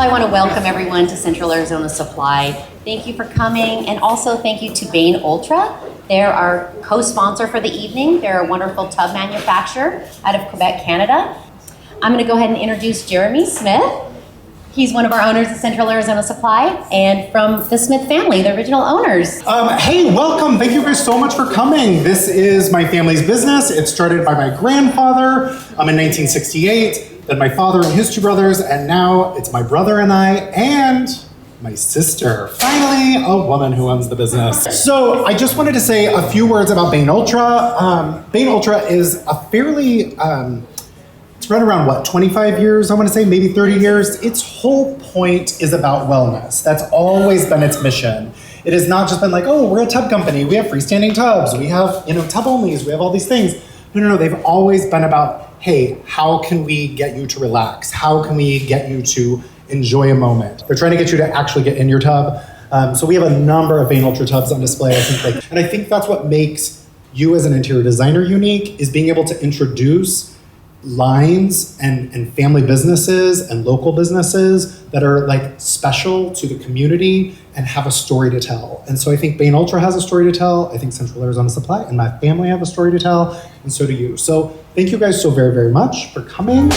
all, I want to welcome everyone to Central Arizona Supply. Thank you for coming, and also thank you to Bain Ultra. They're our co-sponsor for the evening. They're a wonderful tub manufacturer out of Quebec, Canada. I'm going to go ahead and introduce Jeremy Smith. He's one of our owners of Central Arizona Supply, and from the Smith family, the original owners. Hey, welcome. Thank you guys so much for coming. This is my family's business. It started by my grandfather in 1968, then my father and his two brothers, and now it's my brother and I, and my sister. Finally, a woman who owns the business. So I just wanted to say a few words about Bain Ultra. Bain Ultra is a fairly, it's run around, what, 25 years, I want to say, maybe 30 years. Its whole point is about wellness. That's always been its mission. It has not just been like, oh, we're a tub company. We have freestanding tubs. We have, tub onlys. We have all these things. No. They've always been about, hey, how can we get you to relax? How can we get you to enjoy a moment? They're trying to get you to actually get in your tub. So we have a number of Bain Ultra tubs on display. And I think that's what makes you as an interior designer unique, is being able to introduce lines and family businesses and local businesses that are like special to the community and have a story to tell. And so I think Bain Ultra has a story to tell. I think Central Arizona Supply and my family have a story to tell, and so do you. So thank you guys so very, very much for coming.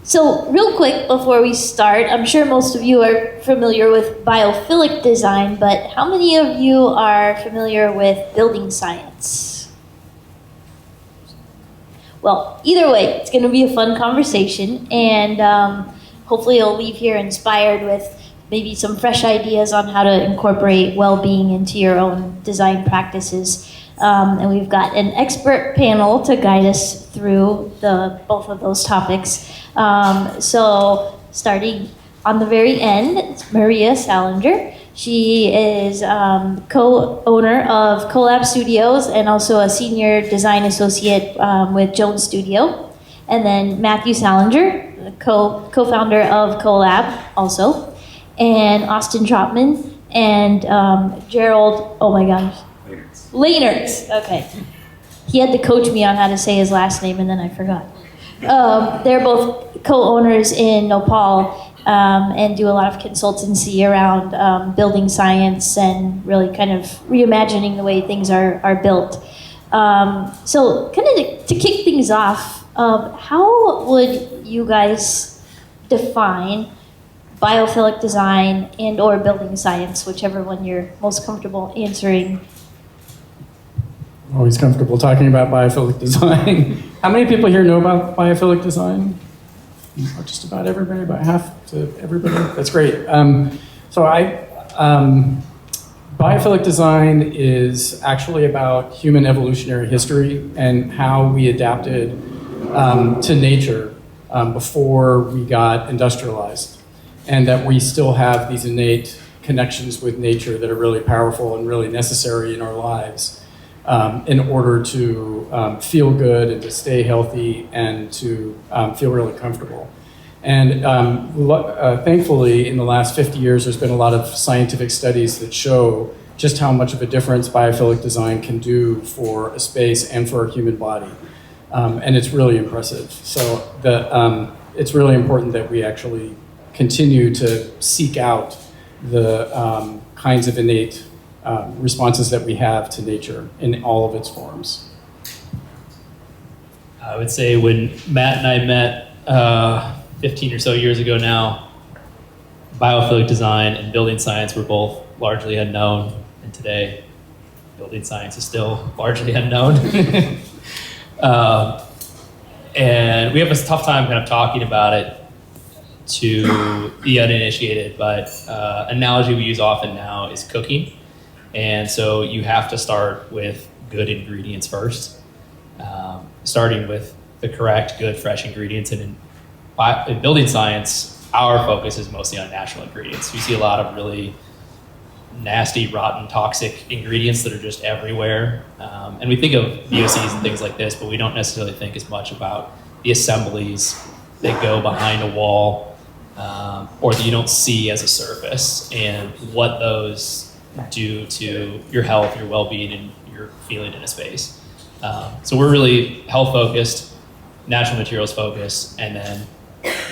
So real quick before we start, I'm sure most of you are familiar with biophilic design, but how many of you are familiar with building science? Well, either way, it's going to be a fun conversation, and hopefully you'll leave here inspired with maybe some fresh ideas on how to incorporate well-being into your own design practices. And we've got an expert panel to guide us through both of those topics. So starting on the very end, it's Maria Salinger. She is co-owner of Collab Studios and also a senior design associate with Jones Studio. And then Matthew Salinger, co-founder of Collab also. And Austin Trotman and Gerald, oh my gosh. Lehnertz, okay. He had to coach me on how to say his last name and then I forgot. They're both co-owners in Nopal and do a lot of consultancy around building science and really kind of reimagining the way things are built. So kind of to kick things off, how would you guys define biophilic design and or building science, whichever one you're most comfortable answering? Always comfortable talking about biophilic design. How many people here know about biophilic design? Just about everybody, about half to everybody. That's great. Biophilic design is actually about human evolutionary history and how we adapted to nature before we got industrialized, and that we still have these innate connections with nature that are really powerful and really necessary in our lives. In order to feel good and to stay healthy and to feel really comfortable. And thankfully, in the last 50 years, there's been a lot of scientific studies that show just how much of a difference biophilic design can do for a space and for a human body. And it's really impressive. So it's really important that we actually continue to seek out the kinds of innate responses that we have to nature in all of its forms. I would say when Matt and I met 15 or so years ago now, biophilic design and building science were both largely unknown, and today building science is still largely unknown. And we have a tough time kind of talking about it to the uninitiated, but analogy we use often now is cooking. And so you have to start with good ingredients first, starting with the correct, good, fresh ingredients. And in building science, our focus is mostly on natural ingredients. We see a lot of really nasty, rotten, toxic ingredients that are just everywhere. And we think of VOCs and things like this, but we don't necessarily think as much about the assemblies that go behind a wall or that you don't see as a surface, and what those do to your health, your well-being, and you're feeling in a space. So we're really health focused, natural materials focused, and then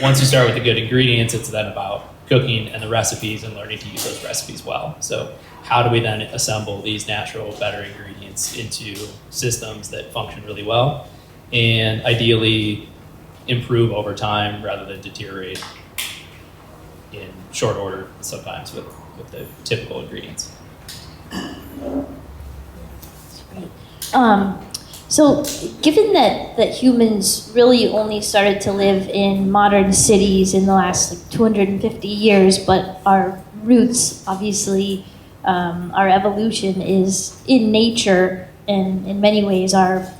once you start with the good ingredients, it's then about cooking and the recipes and learning to use those recipes well. So how do we then assemble these natural, better ingredients into systems that function really well and ideally improve over time rather than deteriorate in short order sometimes with the typical ingredients. So given that humans really only started to live in modern cities in the last 250 years, but our roots, obviously, our evolution is in nature, and in many ways our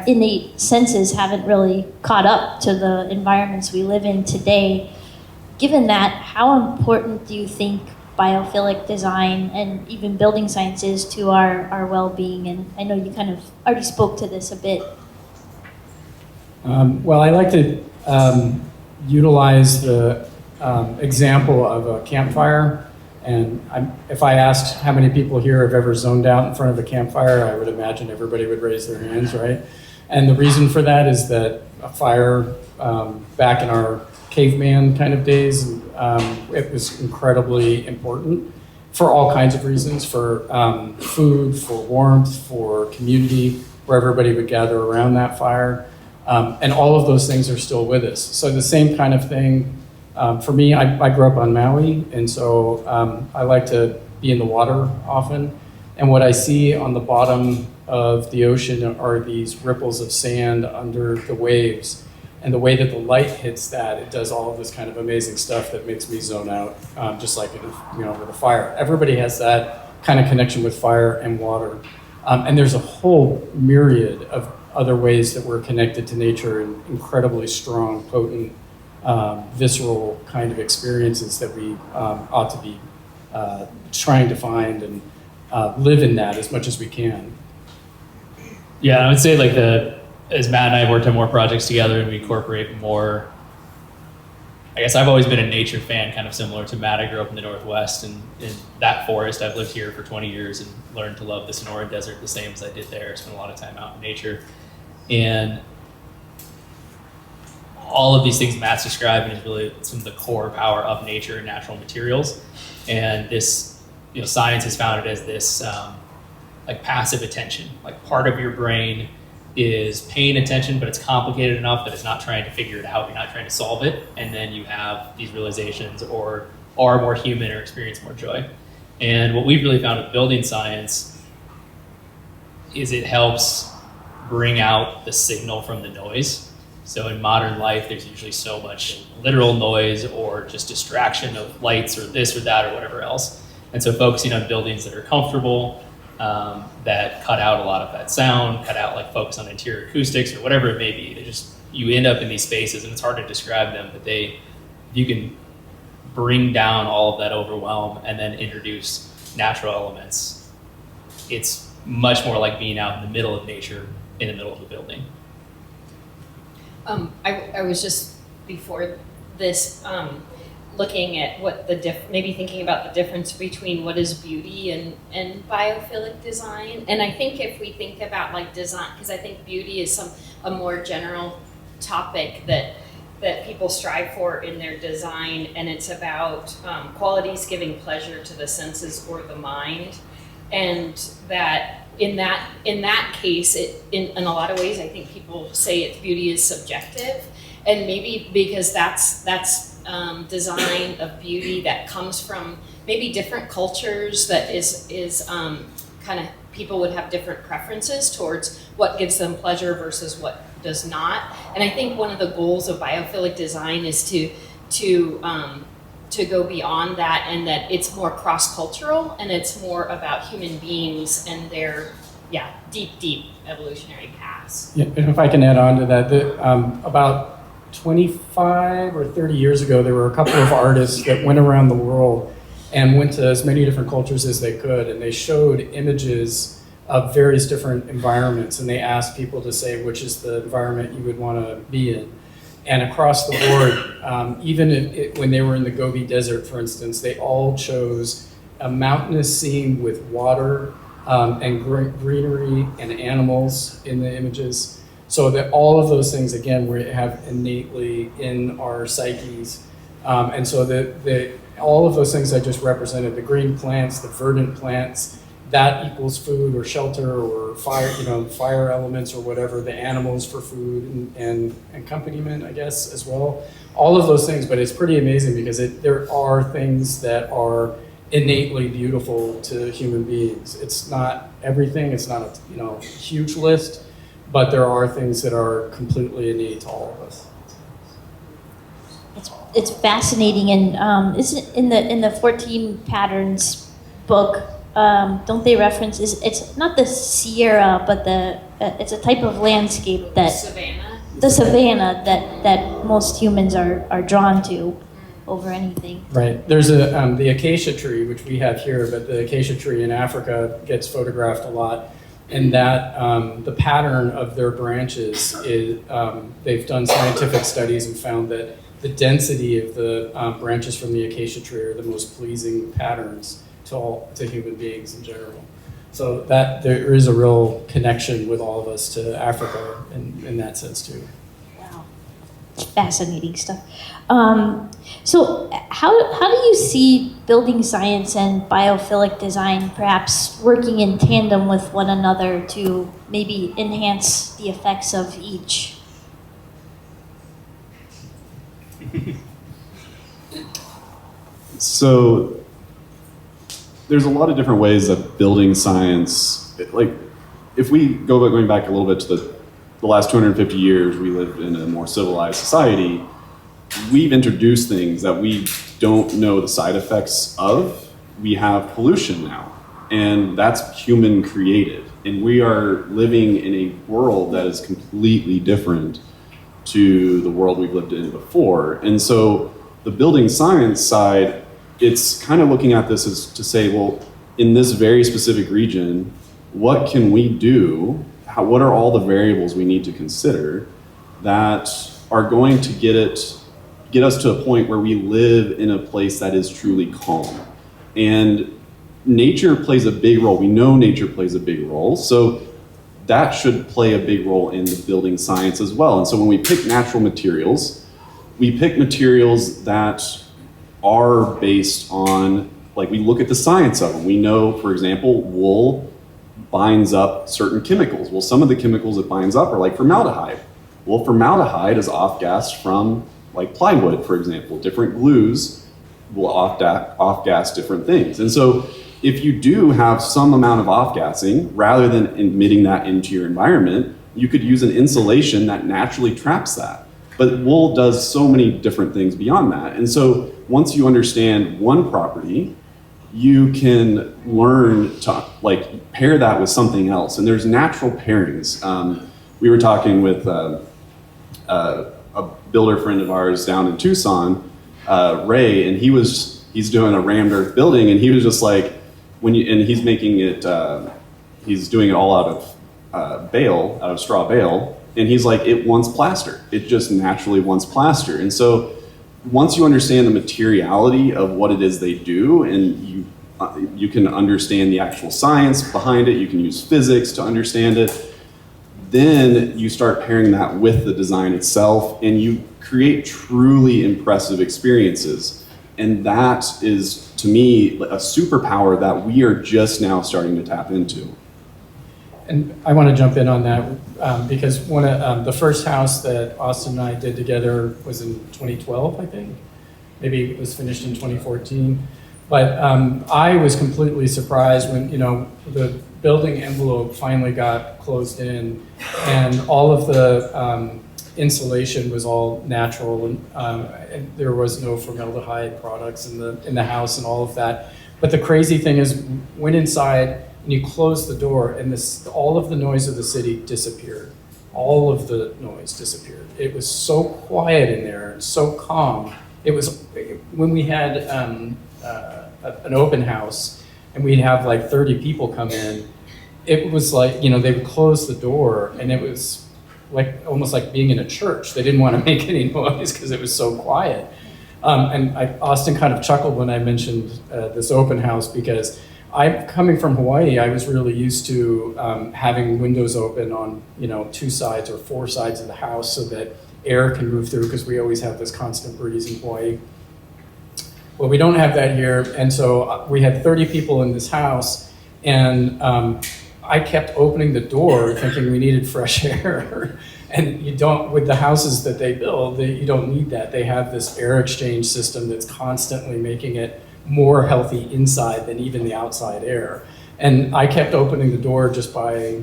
innate senses haven't really caught up to the environments we live in today. Given that, how important do you think biophilic design and even building science is to our well-being? And I know you kind of already spoke to this a bit. Well, I like to utilize the example of a campfire. And if I asked how many people here have ever zoned out in front of a campfire, I would imagine everybody would raise their hands, right? And the reason for that is that a fire back in our caveman kind of days, it was incredibly important for all kinds of reasons, for food, for warmth, for community, where everybody would gather around that fire. And all of those things are still with us. So the same kind of thing, for me, I grew up on Maui, and so I like to be in the water often. And what I see on the bottom of the ocean are these ripples of sand under the waves. And the way that the light hits that, it does all of this kind of amazing stuff that makes me zone out, just like with a fire. Everybody has that kind of connection with fire and water. And there's a whole myriad of other ways that we're connected to nature in incredibly strong, potent, visceral kind of experiences that we ought to be trying to find and live in that as much as we can. Yeah, I would say as Matt and I have worked on more projects together and we incorporate more, I guess I've always been a nature fan, kind of similar to Matt. I grew up in the Northwest, and in that forest, I've lived here for 20 years and learned to love the Sonora Desert the same as I did there. Spent a lot of time out in nature. And all of these things Matt's describing is really some of the core power of nature and natural materials. And this, science has found it as this passive attention, like part of your brain is paying attention, but it's complicated enough that it's not trying to figure it out. You're not trying to solve it. And then you have these realizations or are more human or experience more joy. And what we've really found with building science is it helps bring out the signal from the noise. So in modern life, there's usually so much literal noise or just distraction of lights or this or that or whatever else. And so focusing on buildings that are comfortable, that cut out a lot of that sound, focus on interior acoustics or whatever it may be. You end up in these spaces and it's hard to describe them, but you can bring down all of that overwhelm and then introduce natural elements. It's much more like being out in the middle of nature in the middle of a building. I was just before this looking at what maybe thinking about the difference between what is beauty and biophilic design. And I think if we think about design, because I think beauty is a more general topic that people strive for in their design, and it's about qualities giving pleasure to the senses or the mind, and that in that case, in a lot of ways, I think people say beauty is subjective, and maybe because that's design of beauty that comes from maybe different cultures, that is kind of people would have different preferences towards what gives them pleasure versus what does not. And I think one of the goals of biophilic design is to go beyond that, and that it's more cross-cultural and it's more about human beings and their deep evolutionary paths. Yeah, and if I can add on to that, about 25 or 30 years ago, there were a couple of artists that went around the world and went to as many different cultures as they could, and they showed images of various different environments, and they asked people to say which is the environment you would want to be in. And across the board, even when they were in the Gobi Desert, for instance, they all chose a mountainous scene with water and greenery and animals in the images. So that all of those things, again, we have innately in our psyches. And so all of those things I just represented, the green plants, the verdant plants, that equals food or shelter or fire, fire elements or whatever, the animals for food and accompaniment, I guess, as well. All of those things, but it's pretty amazing because there are things that are innately beautiful to human beings. It's not everything, it's not a huge list, but there are things that are completely innate to all of us. It's fascinating, and isn't in the 14 Patterns book, don't they reference, it's not the Sierra, but it's a type of landscape that the savanna that most humans are drawn to over anything. Right. There's the acacia tree, which we have here, but the acacia tree in Africa gets photographed a lot. And that the pattern of their branches is, they've done scientific studies and found that the density of the branches from the acacia tree are the most pleasing patterns to human beings in general. So that there is a real connection with all of us to Africa in that sense too. Wow, fascinating stuff. So how do you see building science and biophilic design perhaps working in tandem with one another to maybe enhance the effects of each? So there's a lot of different ways that building science, like if we going back a little bit to the last 250 years, we lived in a more civilized society. We've introduced things that we don't know the side effects of. We have pollution now, and that's human created. And we are living in a world that is completely different to the world we've lived in before. And so the building science side, it's kind of looking at this as to say, well, in this very specific region, what can we do? What are all the variables we need to consider that are going to get us to a point where we live in a place that is truly calm? And nature plays a big role. We know nature plays a big role. So that should play a big role in the building science as well. And so when we pick natural materials, we pick materials that are based on, like we look at the science of them. We know, for example, wool binds up certain chemicals. Well, some of the chemicals it binds up are like formaldehyde. Well, formaldehyde is off-gassed from like plywood, for example. Different glues will off-gas different things. And so if you do have some amount of off-gassing, rather than emitting that into your environment, you could use an insulation that naturally traps that. But wool does so many different things beyond that. And so once you understand one property, you can learn to like pair that with something else. And there's natural pairings. We were talking with a builder friend of ours down in Tucson, Ray, and he's doing a rammed earth building, and he was just like, he's making it, he's doing it all out of straw bale, and he's like, it wants plaster. It just naturally wants plaster. And so once you understand the materiality of what it is they do, and you can understand the actual science behind it, you can use physics to understand it, then you start pairing that with the design itself, and you create truly impressive experiences. And that is, to me, a superpower that we are just now starting to tap into. And I want to jump in on that because one of the first house that Austin and I did together was in 2012, I think. Maybe it was finished in 2014. But I was completely surprised when the building envelope finally got closed in, and all of the insulation was all natural, and there was no formaldehyde products in the house and all of that. But the crazy thing is, went inside and you closed the door, and all of the noise of the city disappeared. All of the noise disappeared. It was so quiet in there and so calm. It was when we had an open house and we'd have like 30 people come in. It was like, they would close the door, and it was like almost like being in a church. They didn't want to make any noise because it was so quiet. And Austin kind of chuckled when I mentioned this open house, because I'm coming from Hawaii. I was really used to having windows open on, 2 sides or 4 sides of the house so that air can move through, because we always have this constant breeze in Hawaii. Well, we don't have that here, and so we had 30 people in this house, and I kept opening the door thinking we needed fresh air. And you don't, with the houses that they build, you don't need that. They have this air exchange system that's constantly making it more healthy inside than even the outside air. And I kept opening the door just by,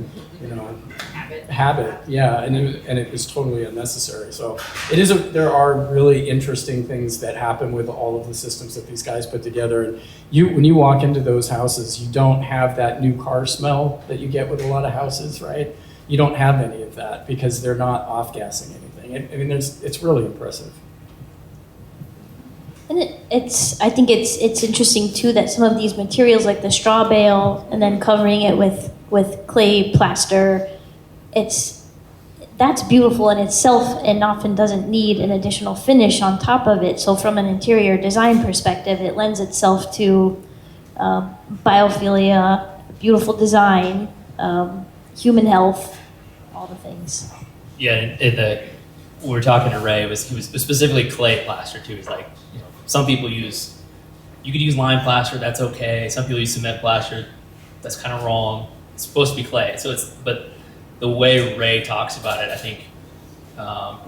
habit. Yeah, and it was totally unnecessary. So there are really interesting things that happen with all of the systems that these guys put together. And when you walk into those houses, you don't have that new car smell that you get with a lot of houses, right? You don't have any of that because they're not off-gassing anything. I mean, it's really impressive. And I think it's interesting too that some of these materials, like the straw bale, and then covering it with clay plaster, that's beautiful in itself and often doesn't need an additional finish on top of it. So from an interior design perspective, it lends itself to biophilia, beautiful design, human health, all the things. Yeah, we were talking to Ray, he was specifically clay plaster too. He's like, some people you could use lime plaster, that's okay. Some people use cement plaster, that's kind of wrong. It's supposed to be clay. But the way Ray talks about it, I think,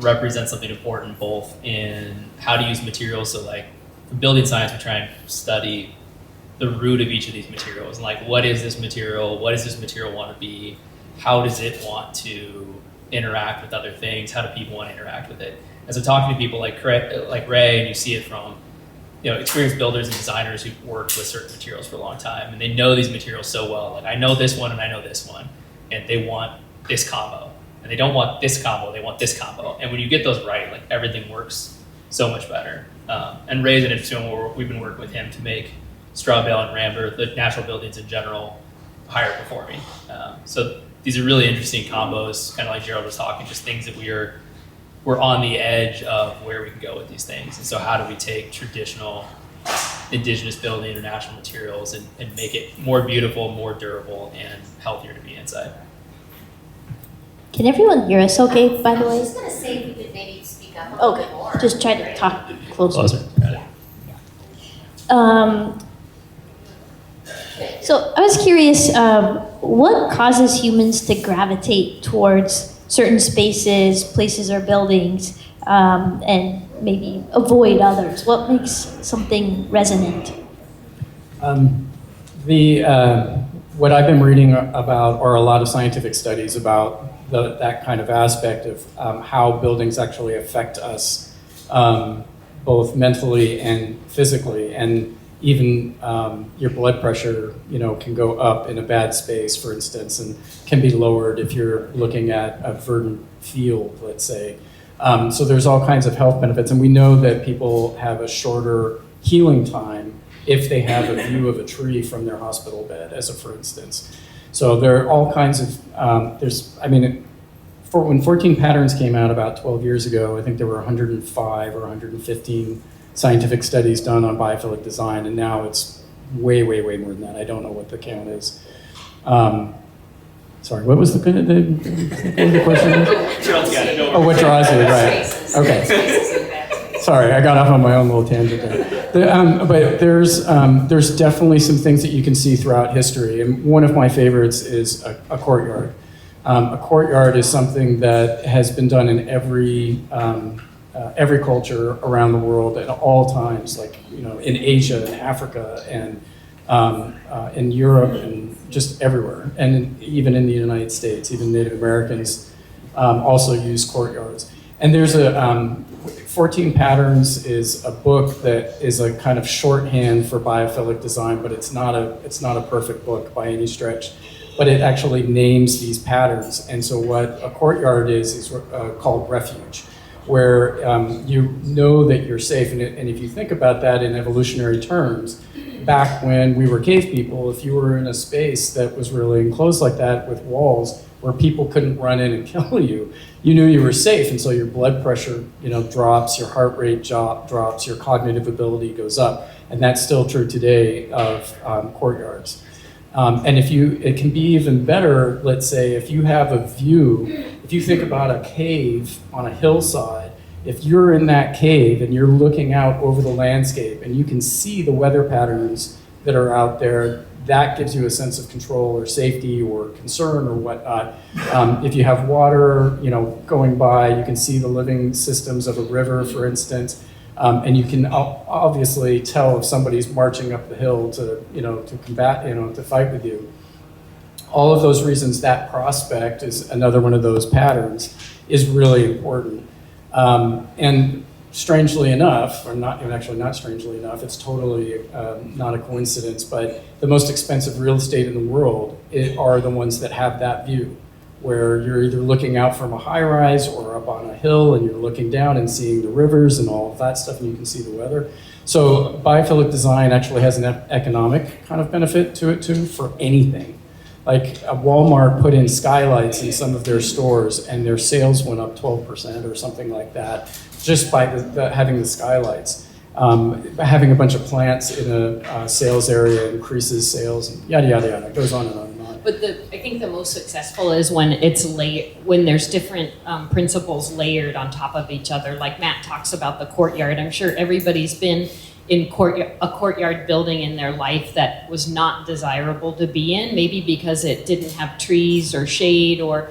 represents something important both in how to use materials. So like for building science, we try and study the root of each of these materials. And like, what is this material? What does this material want to be? How does it want to interact with other things? How do people want to interact with it? And so talking to people like Ray, and you see it from experienced builders and designers who've worked with certain materials for a long time, and they know these materials so well. Like, I know this one and I know this one, and they want this combo. And they don't want this combo, they want this combo. And when you get those right, like, everything works so much better. And Ray's an interesting one. We've been working with him to make straw bale and ramber, the natural buildings in general, higher performing. So these are really interesting combos, kind of like Gerald was talking, just things that we're on the edge of where we can go with these things. And so how do we take traditional indigenous building or natural materials and make it more beautiful, more durable, and healthier to be inside? Can everyone hear us okay, by the I way? was just going to say if you could maybe speak up a little bit more. Just try to talk closer. So I was curious, what causes humans to gravitate towards certain spaces, places, or buildings, and maybe avoid others? What makes something resonant? What I've been reading about are a lot of scientific studies about that kind of aspect of how buildings actually affect us, both mentally and physically, and even your blood pressure, can go up in a bad space, for instance, and can be lowered if you're looking at a verdant field, let's say. So there's all kinds of health benefits, and we know that people have a shorter healing time if they have a view of a tree from their hospital bed, as a for instance. So there are all kinds of, when 14 Patterns came out about 12 years ago, I think there were 105 or 115 scientific studies done on biophilic design, and now it's way, way, way more than that. I don't know what the count is. Sorry, what was the question? Gerald's got it. Oh, what draws you, right. Okay. Sorry, I got off on my own little tangent there. But there's definitely some things that you can see throughout history, and one of my favorites is a courtyard. A courtyard is something that has been done in every culture around the world at all times, like in Asia and Africa and in Europe and just everywhere, and even in the United States. Even Native Americans also use courtyards. And there's 14 Patterns is a book that is a kind of shorthand for biophilic design, but it's not a perfect book by any stretch. But it actually names these patterns. And so what a courtyard is called refuge, where you know that you're safe. And if you think about that in evolutionary terms, back when we were cave people, if you were in a space that was really enclosed like that with walls where people couldn't run in and kill you, you knew you were safe. And so your blood pressure drops, your heart rate drops, your cognitive ability goes up. And that's still true today of courtyards. And it can be even better, let's say, if you have a view, if you think about a cave on a hillside, if you're in that cave and you're looking out over the landscape and you can see the weather patterns that are out there, that gives you a sense of control or safety or concern or whatnot. If you have water, going by, you can see the living systems of a river, for instance. And you can obviously tell if somebody's marching up the hill to combat, to fight with you. All of those reasons, that prospect is another one of those patterns, is really important. And strangely enough, or not strangely enough, it's totally not a coincidence, but the most expensive real estate in the world are the ones that have that view, where you're either looking out from a high rise or up on a hill and you're looking down and seeing the rivers and all of that stuff, and you can see the weather. So biophilic design actually has an economic kind of benefit to it too, for anything. Like Walmart put in skylights in some of their stores and their sales went up 12% or something like that, just by having the skylights. Having a bunch of plants in a sales area increases sales, and yada, yada, yada. It goes on and on and on. But I think the most successful is when when there's different principles layered on top of each other. Like Matt talks about the courtyard. I'm sure everybody's been in a courtyard building in their life that was not desirable to be in, maybe because it didn't have trees or shade, or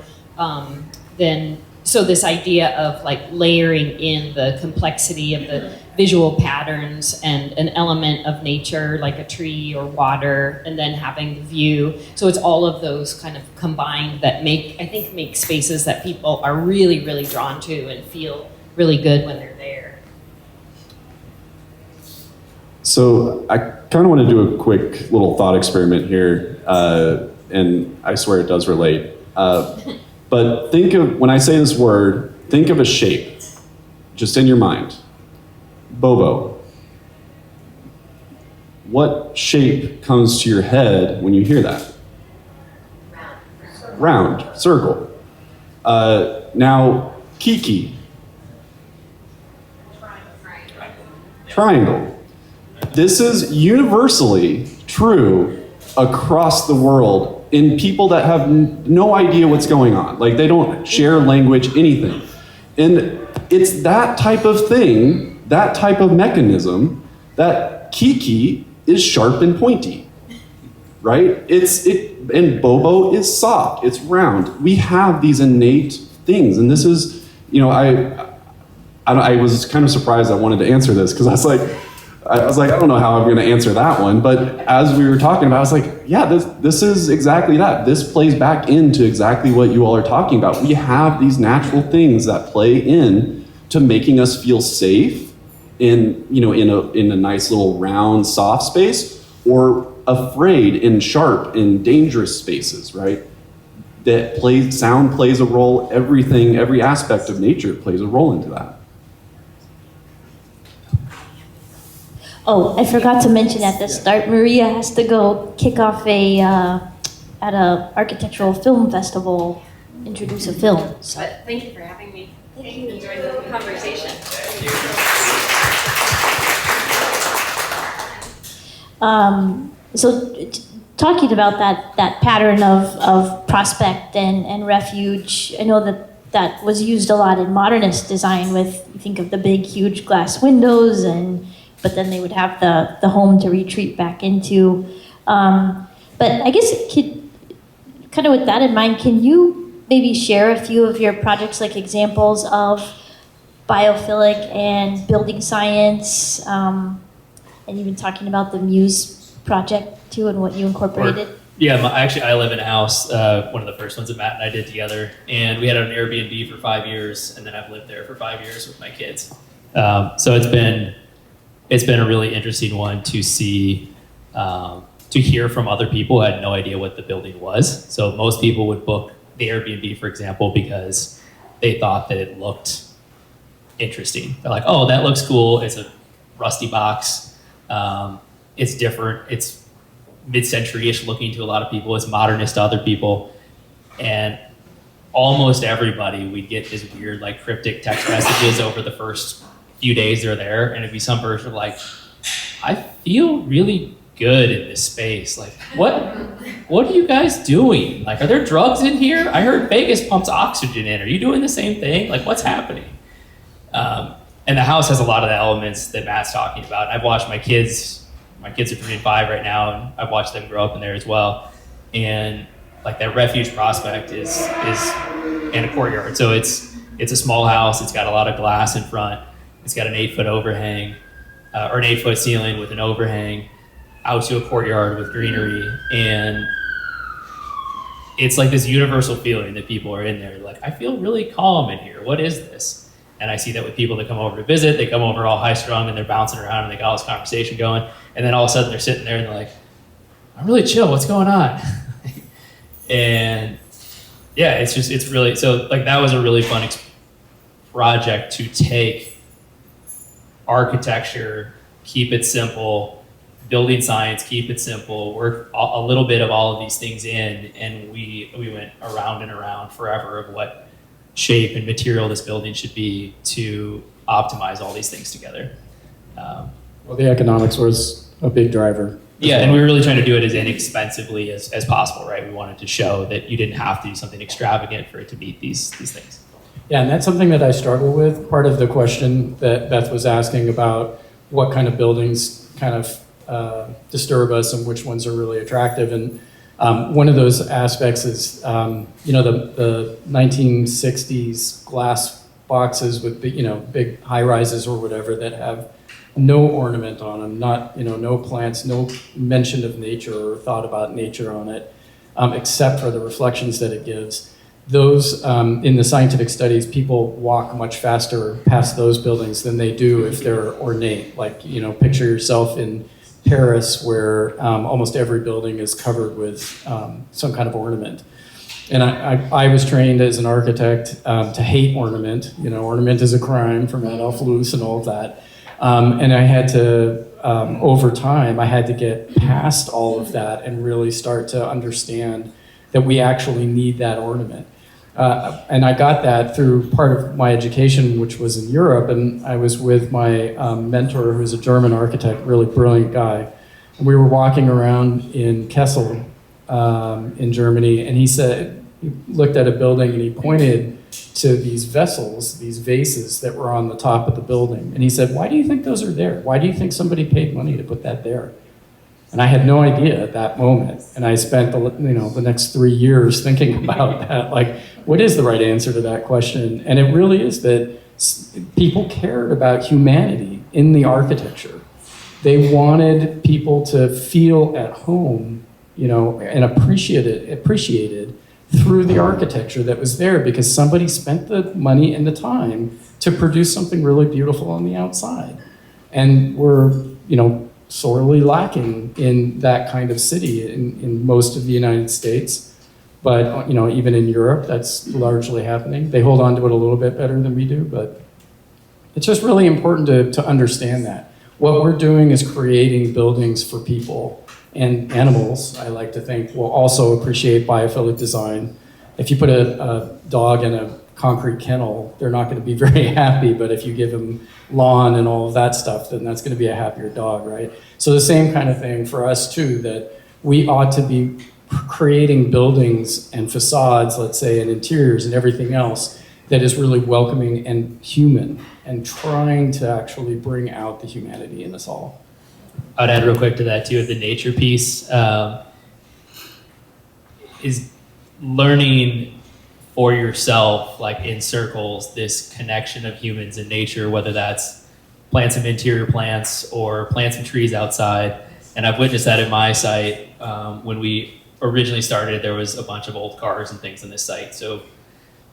so this idea of like layering in the complexity of the visual patterns and an element of nature like a tree or water, and then having the view. So it's all of those kind of combined that make spaces that people are really, really drawn to and feel really good when they're there. So I kind of want to do a quick little thought experiment here, and I swear it does relate. But when I say this word, think of a shape, just in your mind. Bobo. What shape comes to your head when you hear that? Round, circle. Now, Kiki. Triangle. This is universally true across the world in people that have no idea what's going on. Like, they don't share language, anything. And it's that type of thing, that type of mechanism, that Kiki is sharp and pointy, right? And Bobo is soft, it's round. We have these innate things, and this is, I was kind of surprised I wanted to answer this, because I was like, I don't know how I'm going to answer that one. But as we were talking about, I was like, yeah, this is exactly that. This plays back into exactly what you all are talking about. We have these natural things that play in to making us feel safe in a nice little round, soft space, or afraid in sharp, in dangerous spaces, right? Sound plays a role. Everything, every aspect of nature plays a role into that. Oh, I forgot to mention at the start, Maria has to go kick off at a architectural film festival, introduce a film. So. But thank you for having me. Thank you. Enjoyed the conversation. Talking about that pattern of prospect and refuge, I know that was used a lot in modernist design with, you think of the big, huge glass windows, but then they would have the home to retreat back into. But I guess, kind of with that in mind, can you maybe share a few of your projects, like examples of biophilic and building science, and even talking about the Muse project too and what you incorporated? I live in a house, one of the first ones that Matt and I did together, and we had an Airbnb for 5 years, and then I've lived there for 5 years with my kids. So it's been a really interesting one to see, to hear from other people who had no idea what the building was. So most people would book the Airbnb, for example, because they thought that it looked interesting. They're like, oh, that looks cool. It's a rusty box. It's different. It's mid-century-ish looking to a lot of people. It's modernist to other people. And almost everybody, we'd get these weird, like, cryptic text messages over the first few days they're there, and it'd be some person like, I feel really good in this space. Like, what are you guys doing? Like, are there drugs in here? I heard Vegas pumps oxygen in. Are you doing the same thing? Like, what's happening? And the house has a lot of the elements that Matt's talking about. I've watched my kids are 3 and 5 right now, and I've watched them grow up in there as well. And like that refuge prospect is in a courtyard. So it's a small house. It's got a lot of glass in front. It's got an 8-foot overhang, or an 8-foot ceiling with an overhang out to a courtyard with greenery. And it's like this universal feeling that people are in there. Like, I feel really calm in here. What is this? And I see that with people that come over to visit. They come over all high strung and they're bouncing around and they got all this conversation going. And then all of a sudden they're sitting there and they're like, I'm really chill. What's going on? And yeah, it's really, so like that was a really fun project to take architecture, keep it simple, building science, keep it simple, work a little bit of all of these things in, and we went around and around forever of what shape and material this building should be to optimize all these things together. Well, the economics was a big driver. Yeah, and we were really trying to do it as inexpensively as possible, right? We wanted to show that you didn't have to do something extravagant for it to meet these things. Yeah, and that's something that I struggle with. Part of the question that Beth was asking about what kind of buildings kind of disturb us and which ones are really attractive. And one of those aspects is, the 1960s glass boxes with big high rises or whatever that have no ornament on them, no plants, no mention of nature or thought about nature on it, except for the reflections that it gives. Those, in the scientific studies, people walk much faster past those buildings than they do if they're ornate. Like, picture yourself in Paris where almost every building is covered with some kind of ornament. And I was trained as an architect to hate ornament. Ornament is a crime from Adolf Loos and all of that. And I had to, over time, I had to get past all of that and really start to understand that we actually need that ornament. And I got that through part of my education, which was in Europe, and I was with my mentor, who's a German architect, really brilliant guy. And we were walking around in Kassel in Germany, and he looked at a building and he pointed to these vessels, these vases that were on the top of the building. And he said, why do you think those are there? Why do you think somebody paid money to put that there? And I had no idea at that moment. And I spent the next 3 years thinking about that. Like, what is the right answer to that question? And it really is that people cared about humanity in the architecture. They wanted people to feel at home, and appreciated through the architecture that was there because somebody spent the money and the time to produce something really beautiful on the outside. And we're, sorely lacking in that kind of city in most of the United States. But, even in Europe, that's largely happening. They hold on to it a little bit better than we do, but it's just really important to understand that. What we're doing is creating buildings for people. And animals, I like to think, will also appreciate biophilic design. If you put a dog in a concrete kennel, they're not going to be very happy, but if you give them lawn and all of that stuff, then that's going to be a happier dog, right? So the same kind of thing for us too, that we ought to be creating buildings and facades, let's say, and interiors and everything else that is really welcoming and human and trying to actually bring out the humanity in us all. I'd add real quick to that too, the nature piece is learning for yourself, like in circles, this connection of humans and nature, whether that's plants and interior plants or plants and trees outside. And I've witnessed that at my site. When we originally started, there was a bunch of old cars and things on this site. So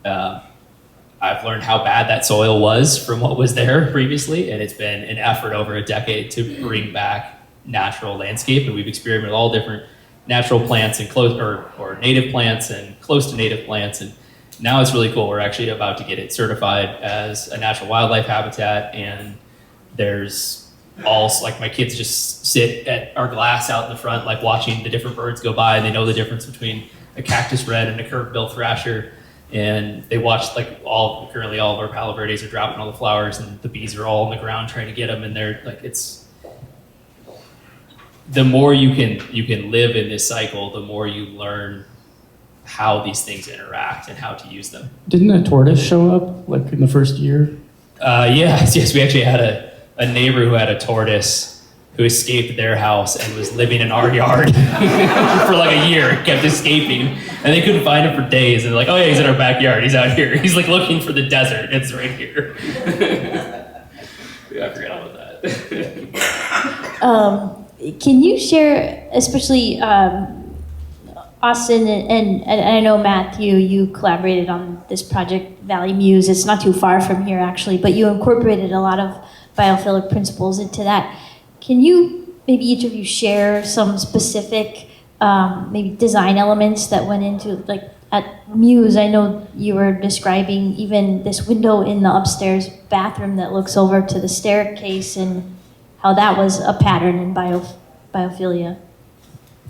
I've learned how bad that soil was from what was there previously, and it's been an effort over a decade to bring back natural landscape. And we've experimented with all different natural plants and close or native plants and close to native plants. And now it's really cool. We're actually about to get it certified as a natural wildlife habitat. And there's all, like, my kids just sit at our glass out in the front, like watching the different birds go by, and they know the difference between a cactus red and a curved-billed thrasher. And they watch, like, currently all of our palo verdes are dropping all the flowers, and the bees are all on the ground trying to get them. And they're like, the more you can live in this cycle, the more you learn how these things interact and how to use them. Didn't a tortoise show up like in the first year? Yes, we actually had a neighbor who had a tortoise who escaped their house and was living in our yard for like a year, kept escaping, and they couldn't find him for days. And they're like, oh yeah, he's in our backyard, he's out here. He's like looking for the desert, it's right here. Yeah, I forgot about that. Can you share, especially Austin and I know Matthew, you collaborated on this project, Valley Muse. It's not too far from here actually, but you incorporated a lot of biophilic principles into that. Can you, maybe each of you share some specific maybe design elements that went into, like at Muse, I know you were describing even this window in the upstairs bathroom that looks over to the staircase and how that was a pattern in biophilia.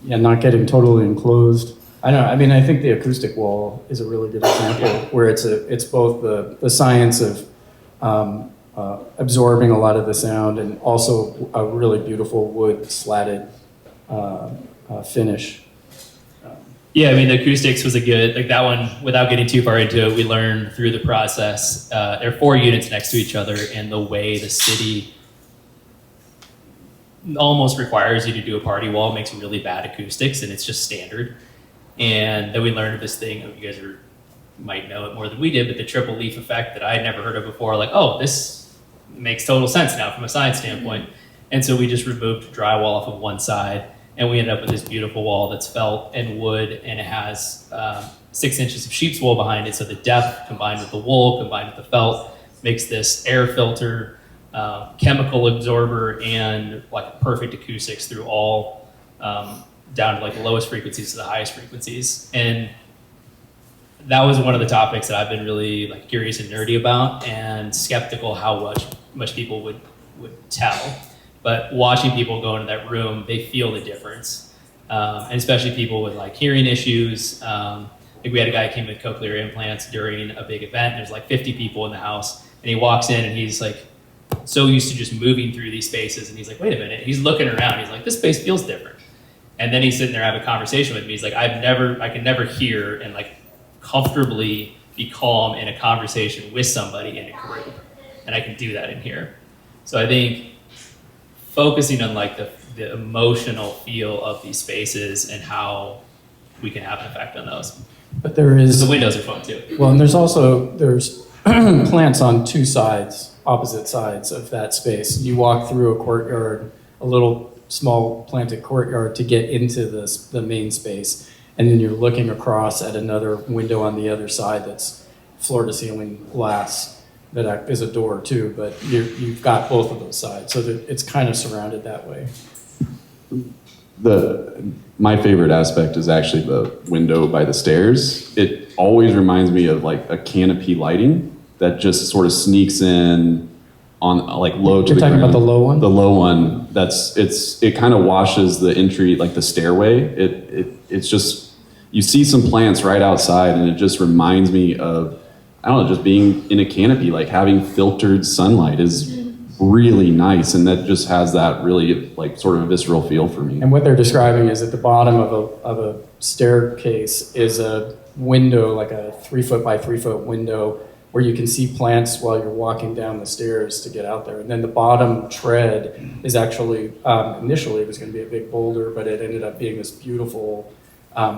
Yeah, not getting totally enclosed. I don't know. I mean, I think the acoustic wall is a really good example where it's both the science of absorbing a lot of the sound and also a really beautiful wood slatted finish. Yeah, I mean, the acoustics was a good, like that one, without getting too far into it, we learned through the process. There are 4 units next to each other, and the way the city almost requires you to do a party wall makes really bad acoustics, and it's just standard. And then we learned of this thing, you guys might know it more than we did, but the triple leaf effect that I had never heard of before, like, oh, this makes total sense now from a science standpoint. And so we just removed drywall off of one side, and we ended up with this beautiful wall that's felt and wood, and it has 6 inches of sheep's wool behind it. So the depth combined with the wool, combined with the felt, makes this air filter, chemical absorber, and like perfect acoustics through all, down to like the lowest frequencies to the highest frequencies. And that was one of the topics that I've been really like curious and nerdy about, and skeptical how much people would tell. But watching people go into that room, they feel the difference. And especially people with like hearing issues. Like we had a guy who came with cochlear implants during a big event. There's like 50 people in the house, and he walks in and he's like so used to just moving through these spaces, and he's like, wait a minute. He's looking around. He's like, this space feels different. And then he's sitting there having a conversation with me. He's like, I can never hear and like comfortably be calm in a conversation with somebody in a group, and I can do that in here. So I think focusing on like the emotional feel of these spaces and how we can have an effect on those. But there is the windows are fun too. Well, and there's plants on 2 sides, opposite sides of that space. You walk through a courtyard, a little small planted courtyard to get into the main space. And then you're looking across at another window on the other side that's floor-to-ceiling glass that is a door too, but you've got both of those sides, so that it's kind of surrounded that way. My favorite aspect is actually the window by the stairs. It always reminds me of like a canopy lighting that just sort of sneaks in on like low to the ground. You're talking about the low one? The low one. It kind of washes the entry, like the stairway. It's just, you see some plants right outside, and it just reminds me of, I don't know, just being in a canopy, like having filtered sunlight is really nice, and that just has that really like sort of visceral feel for me. And what they're describing is at the bottom of a staircase is a window, like a 3-foot by 3-foot window, where you can see plants while you're walking down the stairs to get out there. And then the bottom tread is actually, initially it was going to be a big boulder, but it ended up being this beautiful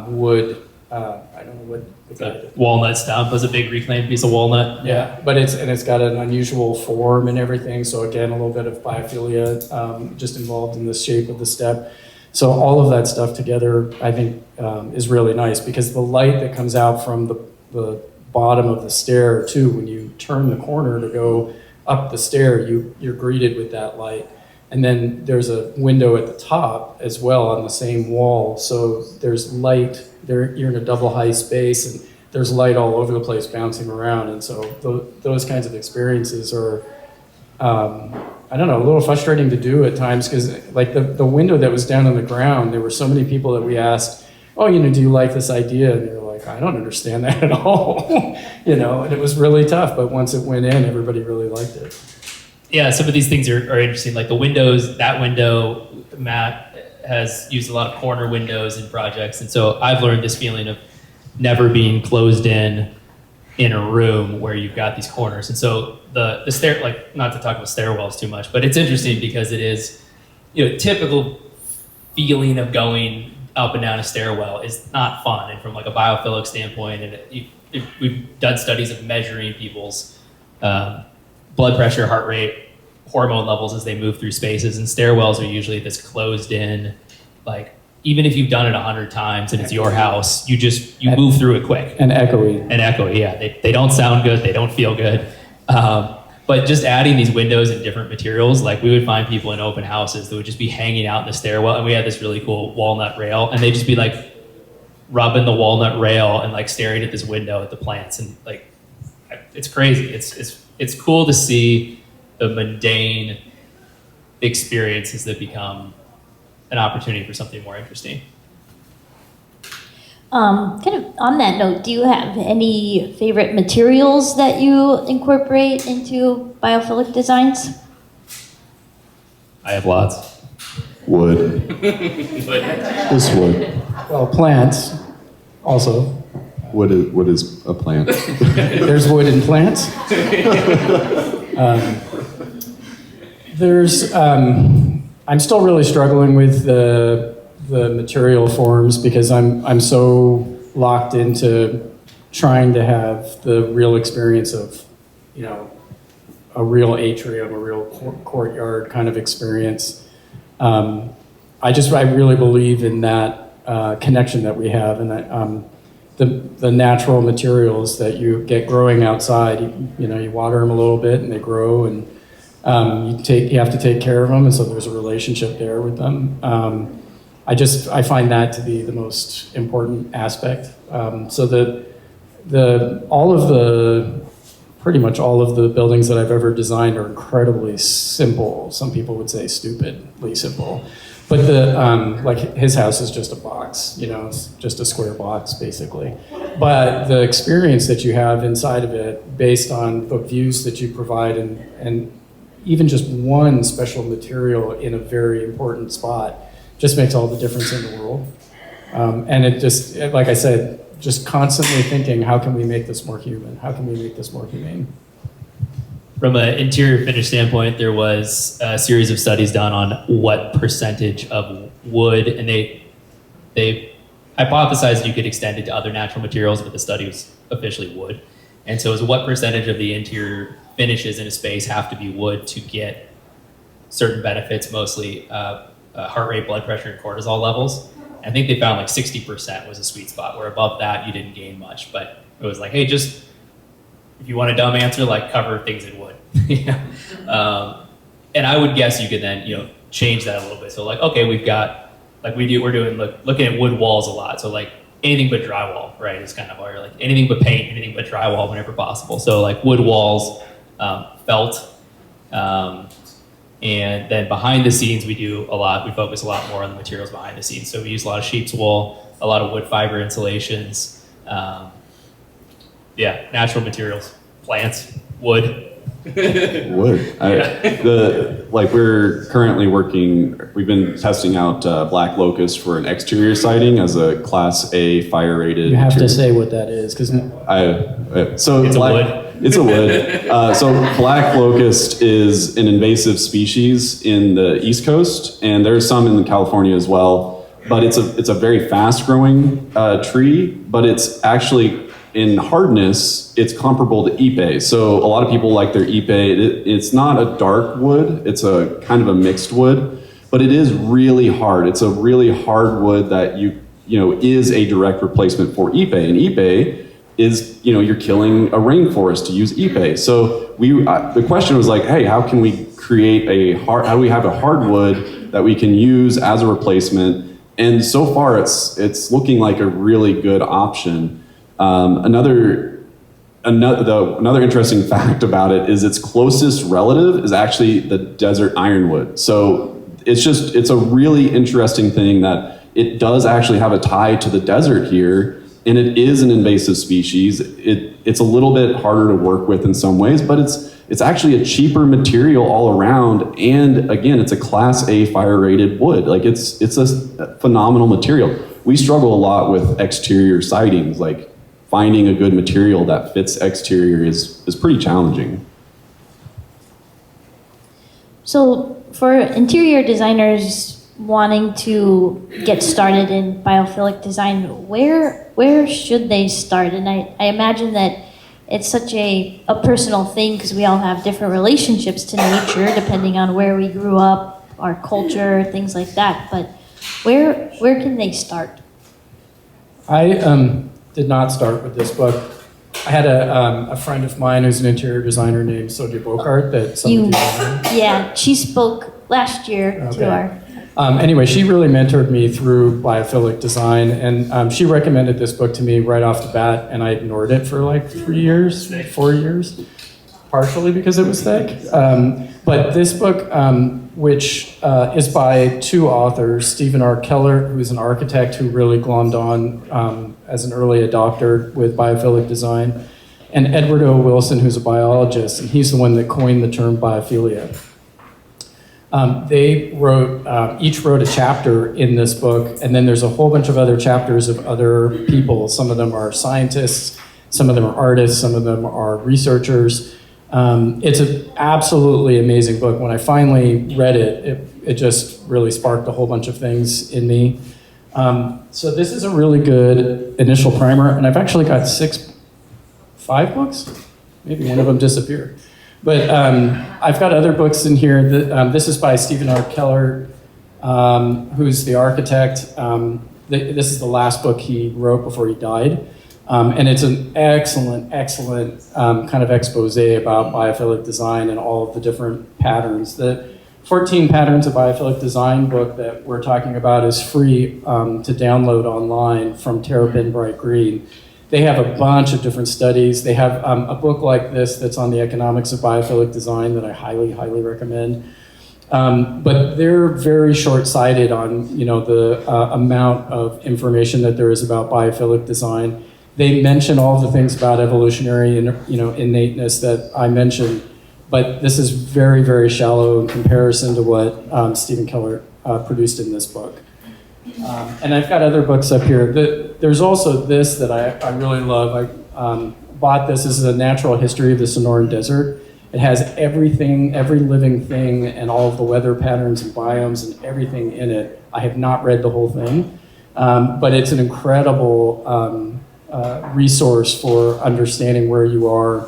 wood, I don't know what the walnut stump was a big reclaimed piece of walnut. Yeah, but it's got an unusual form and everything. So again, a little bit of biophilia just involved in the shape of the step. So all of that stuff together, I think, is really nice, because the light that comes out from the bottom of the stair too, when you turn the corner to go up the stair, you're greeted with that light. And then there's a window at the top as well on the same wall. So there's light there. You're in a double high space, and there's light all over the place bouncing around. And so those kinds of experiences are, I don't know, a little frustrating to do at times, because like the window that was down on the ground, there were so many people that we asked, oh, do you like this idea? And they were like, I don't understand that at all. And it was really tough. But once it went in, everybody really liked it. Yeah, some of these things are interesting. Like the windows, that window, Matt, has used a lot of corner windows in projects, and so I've learned this feeling of never being closed in a room where you've got these corners. And so the stair, like, not to talk about stairwells too much, but it's interesting because it is, typical feeling of going up and down a stairwell is not fun. And from like a biophilic standpoint, and we've done studies of measuring people's blood pressure, heart rate, hormone levels as they move through spaces, and stairwells are usually this closed in, like, even if you've done it 100 times and it's your house, you move through it quick. And echoey. And echoey, yeah. They don't sound good, they don't feel good. But just adding these windows and different materials, like we would find people in open houses that would just be hanging out in the stairwell, and we had this really cool walnut rail, and they'd just be like rubbing the walnut rail and like staring at this window at the plants, and like, it's crazy. It's cool to see the mundane experiences that become an opportunity for something more interesting. Kind of on that note, do you have any favorite materials that you incorporate into biophilic designs? I have lots. Wood. This wood. Well, plants also. What is a plant? There's wood in plants. I'm still really struggling with the material forms because I'm so locked into trying to have the real experience of, a real atrium, a real courtyard kind of experience. I really believe in that connection that we have, and that the natural materials that you get growing outside. You water them a little bit and they grow, and you have to take care of them, and so there's a relationship there with them. I find that to be the most important aspect. So pretty much all of the buildings that I've ever designed are incredibly simple. Some people would say stupidly simple. But like his house is just a box, it's just a square box basically. But the experience that you have inside of it, based on the views that you provide, and even just one special material in a very important spot, just makes all the difference in the world. And it just, like I said, just constantly thinking, how can we make this more human? How can we make this more humane? From an interior finish standpoint, there was a series of studies done on what percentage of wood, and they hypothesized you could extend it to other natural materials, but the study was officially wood. And so it was what percentage of the interior finishes in a space have to be wood to get certain benefits, mostly heart rate, blood pressure, and cortisol levels. I think they found like 60% was a sweet spot, where above that you didn't gain much. But it was like, hey, just if you want a dumb answer, like cover things in wood. And I would guess you could then change that a little bit. So like, okay, we've got looking at wood walls a lot. So like anything but drywall, right? Is kind of where like anything but paint, anything but drywall whenever possible. So like wood walls, felt. And then behind the scenes, we focus a lot more on the materials behind the scenes. So we use a lot of sheep's wool, a lot of wood fiber insulations. Natural materials, plants, wood. Wood. We're currently we've been testing out black locust for an exterior siding as a Class A fire rated. You have to say what that is, because It's a wood. It's a wood. So black locust is an invasive species in the East Coast, and there's some in California as well. But it's a very fast growing tree, but it's actually, in hardness, it's comparable to ipe. So a lot of people like their ipe. It's not a dark wood. It's a kind of a mixed wood, but it is really hard. It's a really hard wood that is a direct replacement for ipe. And ipe is, you're killing a rainforest to use ipe. So the question was like, hey, how can we create how do we have a hardwood that we can use as a replacement? And so far it's looking like a really good option. Another interesting fact about it is its closest relative is actually the desert ironwood. So it's a really interesting thing that it does actually have a tie to the desert here, and it is an invasive species. It's a little bit harder to work with in some ways, but it's actually a cheaper material all around. And again, it's a Class A fire rated wood. Like it's a phenomenal material. We struggle a lot with exterior sidings. Like finding a good material that fits exterior is pretty challenging. So for interior designers wanting to get started in biophilic design, where should they start? And I imagine that it's such a personal thing because we all have different relationships to nature depending on where we grew up, our culture, things like that. But where can they start? I did not start with this book. I had a friend of mine who's an interior designer named Sonia Bokart that some of you know. Yeah, she spoke last year to our... Anyway, she really mentored me through biophilic design, and she recommended this book to me right off the bat, and I ignored it for like 4 years, partially because it was thick. But this book, which is by two authors, Stephen R. Keller, who is an architect who really glommed on as an early adopter with biophilic design, and Edward O. Wilson, who's a biologist, and he's the one that coined the term biophilia. They each wrote a chapter in this book, and then there's a whole bunch of other chapters of other people. Some of them are scientists, some of them are artists, some of them are researchers. It's an absolutely amazing book. When I finally read it, it just really sparked a whole bunch of things in me. So this is a really good initial primer, and I've actually got 5 books? Maybe one of them disappeared. But I've got other books in here. This is by Stephen R. Keller, who's the architect. This is the last book he wrote before he died. And it's an excellent kind of expose about biophilic design and all of the different patterns. The 14 Patterns of Biophilic Design book that we're talking about is free to download online from Terrapin Bright Green. They have a bunch of different studies. They have a book like this that's on the economics of biophilic design that I highly recommend. But they're very short-sighted on the amount of information that there is about biophilic design. They mention all the things about evolutionary innateness that I mentioned, but this is very shallow in comparison to what Stephen Keller produced in this book. And I've got other books up here. There's also this that I really love. I bought this. This is a natural history of the Sonoran Desert. It has everything, every living thing, and all of the weather patterns and biomes and everything in it. I have not read the whole thing, but it's an incredible resource for understanding where you are,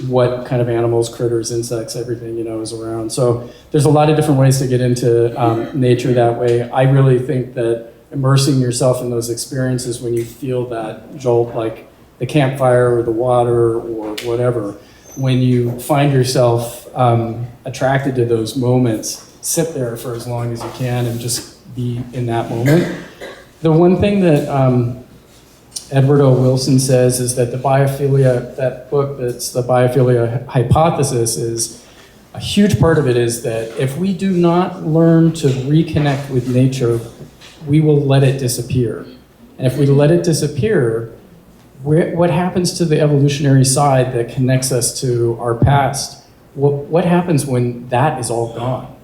what kind of animals, critters, insects, everything is around. So there's a lot of different ways to get into nature that way. I really think that immersing yourself in those experiences when you feel that jolt, like the campfire or the water or whatever, when you find yourself attracted to those moments, sit there for as long as you can and just be in that moment. The one thing that Edward O. Wilson says is that the biophilia, that book that's the biophilia hypothesis, is a huge part of it is that if we do not learn to reconnect with nature, we will let it disappear. And if we let it disappear, what happens to the evolutionary side that connects us to our past? What happens when that is all gone?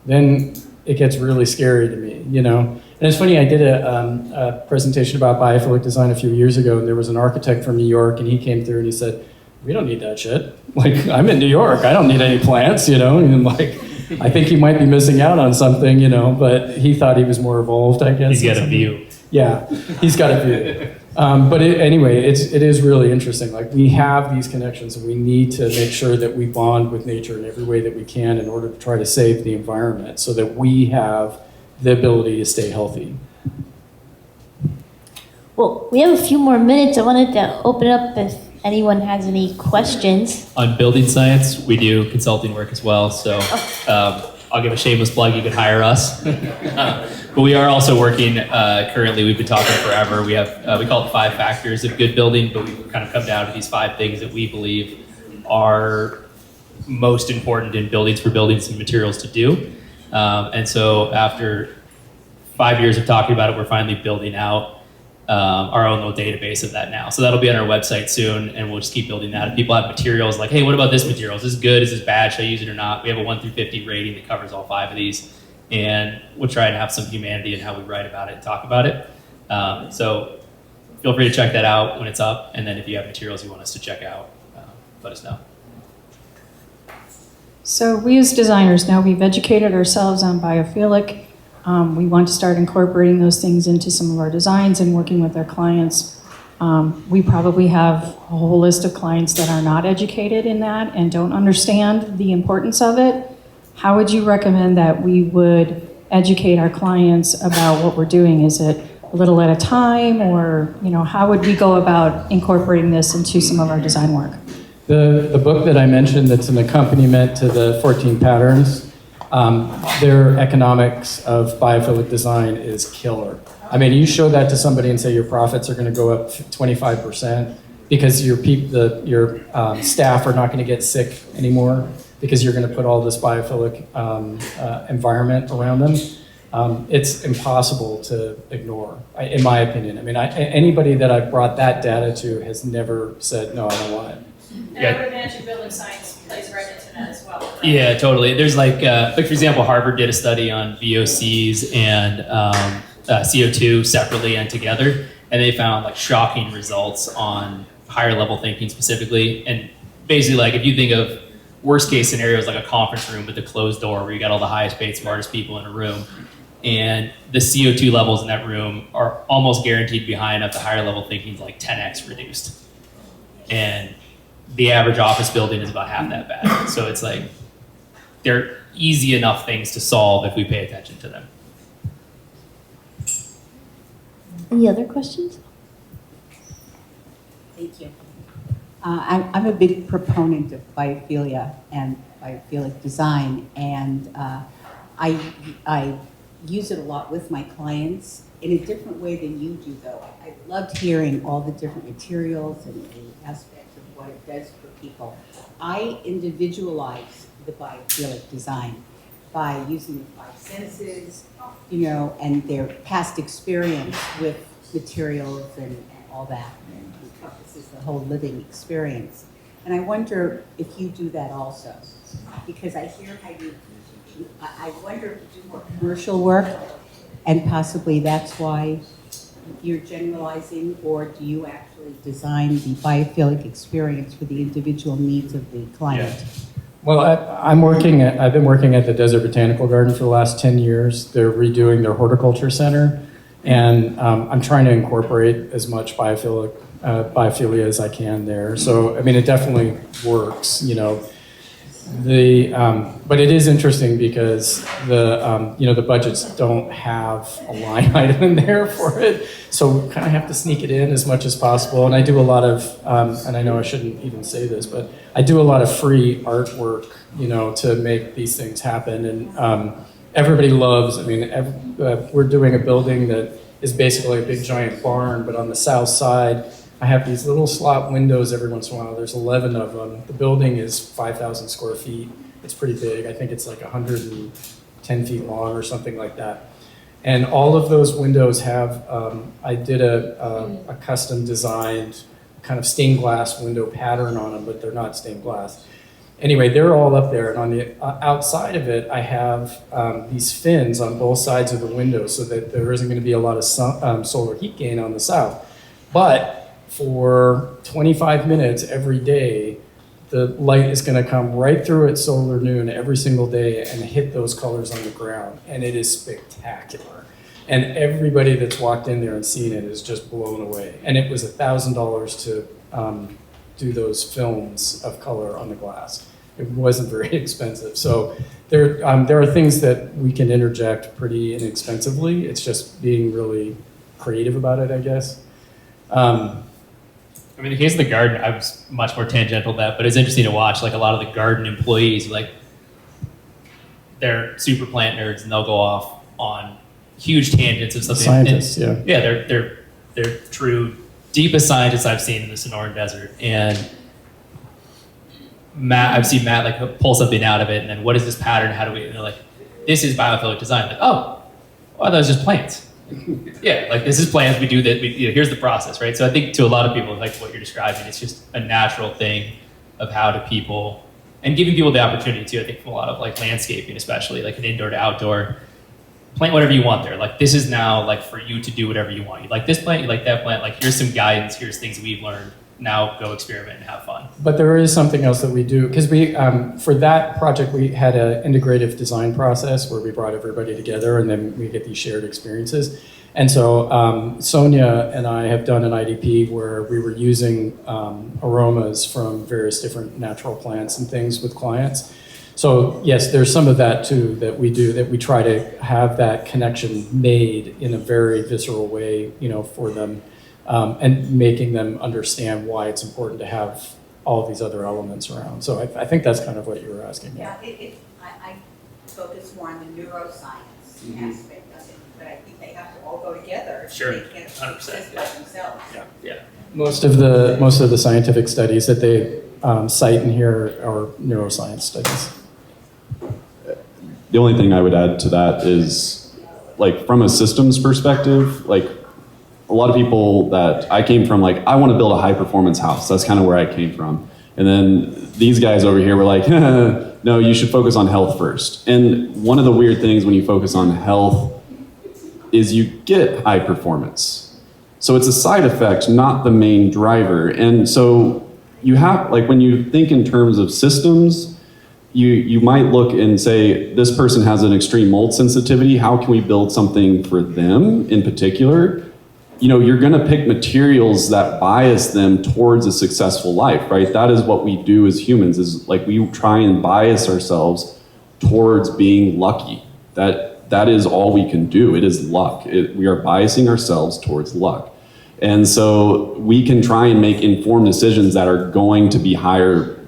Then it gets really scary to me, And it's funny, I did a presentation about biophilic design a few years ago, and there was an architect from New York, and he came through and he said, "We don't need that shit. Like, I'm in New York, I don't need any plants, And I think he might be missing out on something, but he thought he was more evolved, I guess. He's got a view. Yeah, he's got a view. But anyway, it is really interesting. Like, we have these connections, and we need to make sure that we bond with nature in every way that we can in order to try to save the environment so that we have the ability to stay healthy. Well, we have a few more minutes. I wanted to open up if anyone has any questions. On building science, we do consulting work as well, so I'll give a shameless plug, you can hire us. But we are also working, currently, we've been talking forever, we have, we call it 5 factors of good building, but we've kind of come down to these 5 things that we believe are most important in buildings for buildings and materials to do. And so after 5 years of talking about it, we're finally building out our own little database of that now. So that'll be on our website soon, and we'll just keep building that. If people have materials like, hey, what about this material? Is this good? Is this bad? Should I use it or not? We have a 1 through 50 rating that covers all 5 of these, and we'll try and have some humanity in how we write about it and talk about it. So feel free to check that out when it's up, and then if you have materials you want us to check out, let us know. So we as designers, now we've educated ourselves on biophilic. We want to start incorporating those things into some of our designs and working with our clients. We probably have a whole list of clients that are not educated in that and don't understand the importance of it. How would you recommend that we would educate our clients about what we're doing? Is it a little at a time, or how would we go about incorporating this into some of our design work? The book that I mentioned that's an accompaniment to the 14 patterns, their economics of biophilic design is killer. I mean, you show that to somebody and say your profits are going to go up 25% because your staff are not going to get sick anymore because you're going to put all this biophilic environment around them. It's impossible to ignore, in my opinion. I mean, anybody that I've brought that data to has never said, no, I don't want it. And I would imagine building science plays right into that as well. Right? Yeah, totally. There's like for example, Harvard did a study on VOCs and CO2 separately and together, and they found like shocking results on higher level thinking specifically. And basically, like if you think of worst case scenarios like a conference room with a closed door where you got all the highest paid, smartest people in a room, and the CO2 levels in that room are almost guaranteed to be high enough, the higher level thinking is like 10x reduced. And the average office building is about half that bad. So it's like, they're easy enough things to solve if we pay attention to them. Any other questions? Thank you. I'm a big proponent of biophilia and biophilic design, and I use it a lot with my clients in a different way than you do, though. I loved hearing all the different materials and the aspects of what it does for people. I individualize the biophilic design by using the 5 senses, and their past experience with materials and all that. And encompasses the whole living experience. And I wonder if you do that also, because I hear how I wonder if you do more commercial work, and possibly that's why you're generalizing, or do you actually design the biophilic experience for the individual needs of the client? Yeah. Well, I've been working at the Desert Botanical Garden for the last 10 years. They're redoing their horticulture center, and I'm trying to incorporate as much biophilia as I can there. So, I mean, it definitely works, but it is interesting because the budgets don't have a line item in there for it, so we kind of have to sneak it in as much as possible. And I do a lot of, and I know I shouldn't even say this, but I do a lot of free artwork, to make these things happen. And everybody loves. I mean, we're doing a building that is basically a big giant barn, but on the south side, I have these little slot windows every once in a while. There's 11 of them. The building is 5,000 square feet. It's pretty big. I think it's like 110 feet long or something like that. And all of those windows have, I did a custom designed kind of stained glass window pattern on them, but they're not stained glass. Anyway, they're all up there. And on the outside of it, I have these fins on both sides of the window so that there isn't going to be a lot of solar heat gain on the south. But for 25 minutes every day, the light is going to come right through at solar noon every single day and hit those colors on the ground. And it is spectacular. And everybody that's walked in there and seen it is just blown away. And it was $1,000 to do those films of color on the glass. It wasn't very expensive. So there are things that we can interject pretty inexpensively. It's just being really creative about it, I guess. I mean, in the case of the garden, I was much more tangential to that, but it's interesting to watch. Like a lot of the garden employees, like they're super plant nerds, and they'll go off on huge tangents of something. Scientists, and, yeah, they're true deepest scientists I've seen in the Sonoran Desert. And I've seen Matt like pull something out of it, and then what is this pattern? How do we? And they're like, this is biophilic design. Like, oh, well, that was just plants. yeah, like this is plans, we do that, here's the process, right? So I think to a lot of people, like what you're describing, it's just a natural thing of how do people, and giving people the opportunity too, I think from a lot of like landscaping, especially like an indoor to outdoor, plant whatever you want there. Like this is now like for you to do whatever you want. You like this plant, you like that plant, like here's some guidance, here's things we've learned. Now go experiment and have fun. But there is something else that we do, because we, for that project, we had an integrative design process where we brought everybody together and then we get these shared experiences. And so Sonia and I have done an IDP where we were using aromas from various different natural plants and things with clients. So yes, there's some of that too that we do, that we try to have that connection made in a very visceral way, you know, for them. And making them understand why it's important to have all of these other elements around. So I think that's kind of what you were asking. Yeah, I focus more on the neuroscience aspect of it, but I think they have to all go together. Sure, They can't 100%, exist by themselves. Yeah. Most of the scientific studies that they cite in here are neuroscience studies. The only thing I would add to that is, like, from a systems perspective, like, a lot of people that I came from, like, I want to build a high performance house. That's kind of where I came from. And then these guys over here were like, no, you should focus on health first. And one of the weird things when you focus on health is you get high performance. So it's a side effect, not the main driver. And so you have, like, when you think in terms of systems, you might look and say, this person has an extreme mold sensitivity. How can we build something for them in particular? You know, you're going to pick materials that bias them towards a successful life, right? That is what we do as humans, is like we try and bias ourselves towards being lucky. That is all we can do. It is luck. We are biasing ourselves towards luck. And so we can try and make informed decisions that are going to be higher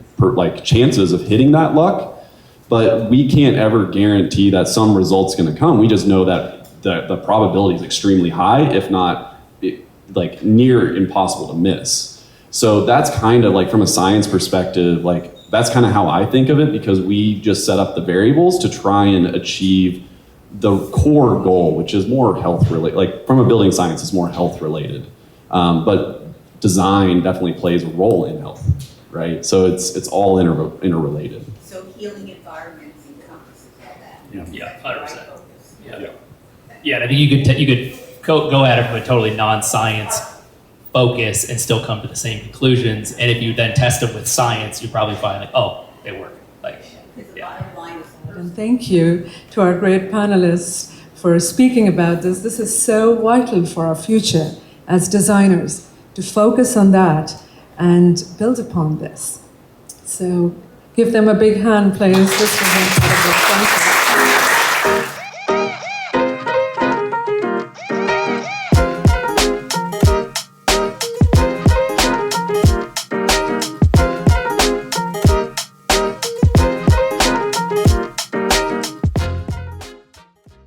chances of hitting that luck, but we can't ever guarantee that some result's going to come. We just know that the probability is extremely high, if not like near impossible to miss. So that's kind of like, from a science perspective, like that's kind of how I think of it, because we just set up the variables to try and achieve the core goal, which is more health related. Like from a building science, it's more health related, but design definitely plays a role in health, right? So it's all interrelated. So healing environments encompasses all that. Yeah, 100%. Yeah. Yeah, and I think you could go at it from a totally non-science focus and still come to the same conclusions. And if you then test them with science, you probably find like, oh, they work. Like, yeah. And thank you to our great panelists for speaking about this. This is so vital for our future as designers, to focus on that and build upon this. So give them a big hand, please. This was incredible. Thank you.